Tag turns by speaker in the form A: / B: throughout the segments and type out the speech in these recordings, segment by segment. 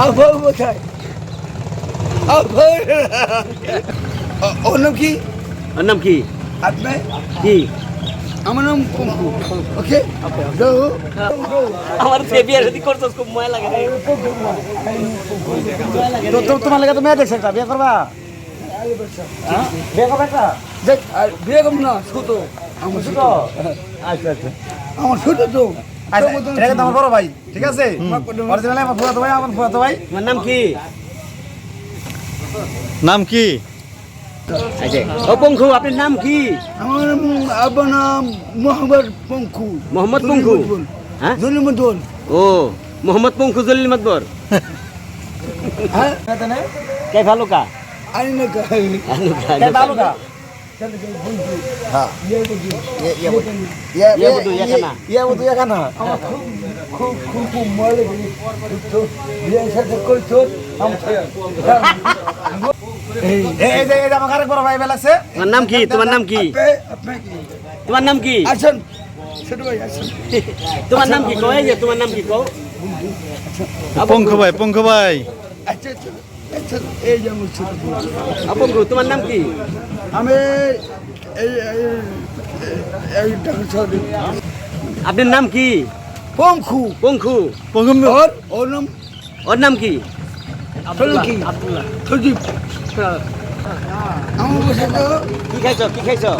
A: আফার কোথায়? আফার ওর নাম কি?
B: ওর নাম কি?
A: আপনার
B: কি?
A: আমার নাম পঙ্কু। ওকে যাও।
B: আমার বিয়ে যদি করছস খুব মজা লাগে রে।
C: তো তোমার লাগে তো মেয়ে দেখছে একটা বিয়ে করবা? হ্যাঁ? বিয়ে করবে একটা?
A: দেখ আর বিয়ে করব না ছোট আমার ছোট।
C: আচ্ছা আচ্ছা
A: আমার ছোট তো
C: আচ্ছা, এটা কিন্তু আমার বড় ভাই, ঠিক আছে? অরিজিনাল আমার ফুয়াতো ভাই, আমার ফুয়াতো ভাই।
B: তোমার নাম কি?
D: নাম কি?
B: ও পঙ্খু, আপনার নাম কি?
A: আমার আব্বার নাম মোহাম্মদ পঙ্কু।
B: মোহাম্মদ পঙ্কু? হ্যাঁ?
A: জলিমুদ্দিন।
B: ও মোহাম্মদ পঙ্কু জলিল মাতবর।
A: হ্যাঁ
B: কে ভালো কা?
A: আনি না কা
C: কে ভালো কা?
A: হ্যাঁ
C: ইয়া বুদু ইয়া খানা।
A: আমার খুব খুব খুব খুব মজা লাগে তো বিয়ে সাথে করছো
C: এই যে আমার আরেক বড় ভাই বেলাছে।
B: তোমার নাম কি? তোমার নাম কি?
A: আপনার কি
B: তোমার নাম কি?
A: আসেন ছোট ভাই আসেন।
B: তোমার নাম কি? কয় যে তোমার নাম কি কও?
D: পঙ্কু ভাই, পঙ্কু ভাই।
A: আচ্ছা আচ্ছা আচ্ছা এই যে আমার ছোট ভাই।
B: পঙ্কু, তোমার নাম কি?
A: আমি এই এই টাকা ছড়ি
B: আপনার নাম কি?
A: পঙ্কু।
B: পঙ্কু।
D: পঙ্কু
A: ওর নাম
B: ওর নাম কি?
A: কি সজীব। আমার বসে তো
B: কি খাইছো? কি খাইছো?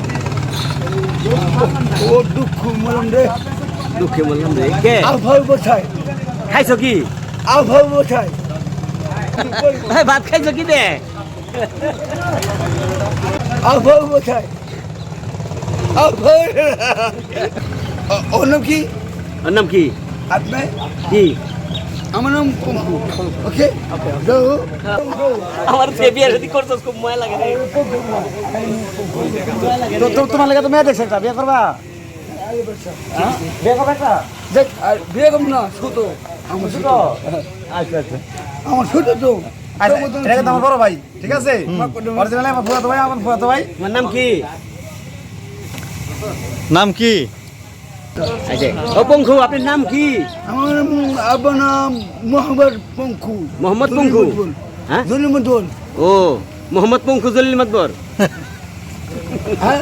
A: ও দুঃখ মরম রে।
B: দুঃখে বললাম রে। কে?
A: আফার কোথায়?
B: খাইছো কি?
A: আফার কোথায়?
B: ভাই ভাত খাইছো কি দে?
A: আফার কোথায়? আফার ওর নাম কি?
B: ওর নাম কি?
A: আপনার
B: কি?
A: আমার নাম পঙ্কু। ওকে যাও।
B: আমার বিয়ে যদি করছস খুব মজা লাগে রে।
C: তো তোমার লাগে তো মেয়ে দেখছে একটা বিয়ে করবা? হ্যাঁ? বিয়ে করবে একটা?
A: দেখ আর বিয়ে করব না ছোট আমার ছোট।
C: আচ্ছা আচ্ছা
A: আমার ছোট তো
C: আচ্ছা, এটা কিন্তু আমার বড় ভাই, ঠিক আছে? অরিজিনাল আমার ফুয়াতো ভাই, আমার ফুয়াতো ভাই।
B: তোমার নাম কি?
D: নাম কি?
B: ও পঙ্খু, আপনার নাম কি?
A: আমার আব্বার নাম মোহাম্মদ পঙ্কু।
B: মোহাম্মদ পঙ্কু? হ্যাঁ?
A: জলিমুদ্দিন।
B: ও মোহাম্মদ পঙ্কু জলিল মাতবর।
A: হ্যাঁ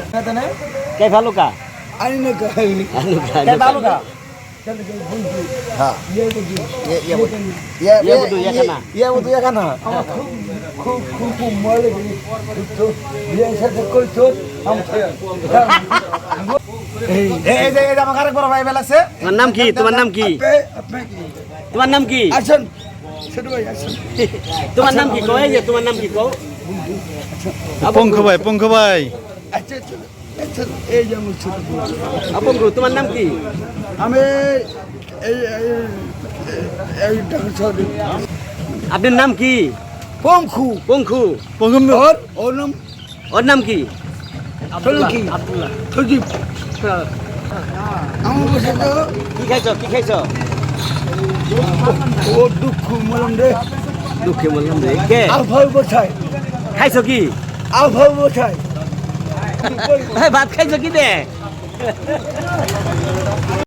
B: কে ভালো কা?
A: আনি না কা
C: কে ভালো কা?
A: হ্যাঁ
C: ইয়া বুদু ইয়া খানা।
A: আমার খুব খুব খুব খুব মজা লাগে তো বিয়ে সাথে করছো
C: এই যে আমার আরেক বড় ভাই বেলাছে।
B: তোমার নাম কি? তোমার নাম কি?
A: আপনার কি
B: তোমার নাম কি?
A: আসেন ছোট ভাই আসেন।
B: তোমার নাম কি? কয় যে তোমার নাম কি কও?
D: পঙ্কু ভাই, পঙ্কু ভাই।
A: আচ্ছা আচ্ছা আচ্ছা এই যে আমার ছোট ভাই।
B: পঙ্কু, তোমার নাম কি?
A: আমি এই এই টাকা ছড়ি
B: আপনার নাম কি?
A: পঙ্কু।
B: পঙ্কু।
D: পঙ্কু
A: ওর নাম
B: ওর নাম কি?
A: কি সজীব। আমার বসে তো
B: কি খাইছো? কি খাইছো?
A: ও দুঃখ মরম রে।
B: দুঃখে বললাম রে। কে?
A: আফার কোথায়?
B: খাইছো কি?
A: আফার কোথায়?
B: ভাই ভাত খাইছো কি দে?